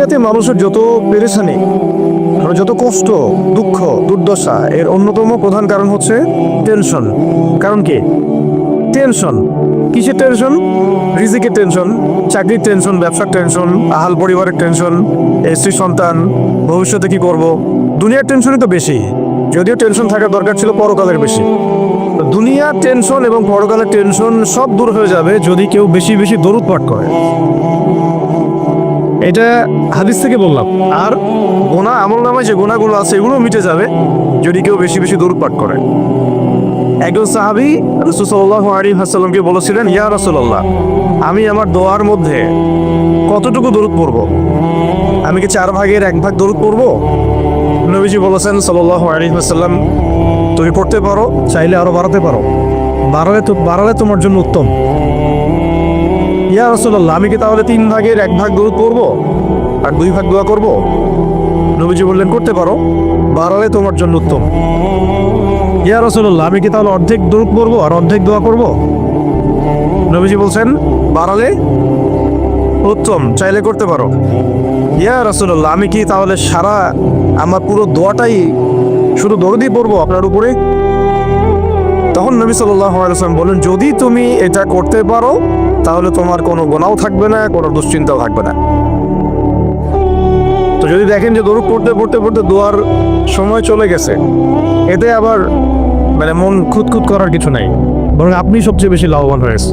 দুনিয়াতে মানুষের যত পেরেশানি, যত কষ্ট, দুঃখ, দুর্দশা, এর অন্যতম প্রধান কারণ হচ্ছে টেনশন। কারণ কি? টেনশন। কিসের টেনশন? রিজিকের টেনশন, চাকরির টেনশন, ব্যবসার টেনশন, আহাল পরিবারের টেনশন, স্ত্রী সন্তান, ভবিষ্যতে কি করব। দুনিয়ার টেনশনই তো বেশি, যদিও টেনশন থাকার দরকার ছিল পরকালের বেশি। তো দুনিয়ার টেনশন এবং পরকালের টেনশন সব দূর হয়ে যাবে যদি কেউ বেশি বেশি দরুদ পাঠ করে। এটা হাদিস থেকে বললাম। আর গোনা, আমল নামায় যে গোনাগুলো আছে এগুলো মিটে যাবে যদি কেউ বেশি বেশি দরুদ পাঠ করে। একজন সাহাবী রাসূল সাল্লাল্লাহু আলাইহি ওয়াসাল্লামকে বলেছিলেন, ইয়া রাসূলুল্লাহ, আমি আমার দোয়ার মধ্যে কতটুকু দরুদ পড়ব? আমি কি 1/4 দরুদ পড়ব? নবীজি বলেছেন সাল্লাল্লাহু আলাইহি ওয়াসাল্লাম, তুমি পড়তে পারো, চাইলে আরো বাড়াতে পারো, বাড়ালে তোমার জন্য উত্তম। ইয়া রাসূলুল্লাহ, আমি কি তাহলে 3/1 দরুদ পড়ব আর 2 দোয়া করব? নবীজি বললেন, করতে পারো, বাড়ালে তোমার জন্য উত্তম। ইয়া রাসূলুল্লাহ, আমি কি তাহলে অর্ধেক দরুদ পড়ব আর অর্ধেক দোয়া করব? নবীজি বলছেন, বাড়ালে উত্তম, চাইলে করতে পারো। ইয়া রাসূলুল্লাহ, আমি কি তাহলে আমার পুরো দোয়াটাই শুধু দরুদই পড়বো আপনার উপরে? তখন নবী সাল্লাল্লাহু আলাইহি ওয়াসাল্লাম বলেন, যদি তুমি এটা করতে পারো তাহলে তোমার কোনো গুনাহ থাকবে না, কোনো দুশ্চিন্তাও থাকবে না। তো যদি দেখেন যে দরুদ পড়তে পড়তে পড়তে দোয়ার সময় চলে গেছে, এতে আবার মন খুঁতখুত করার কিছু নাই, বরং আপনি সবচেয়ে বেশি লাভবান হয়েছে।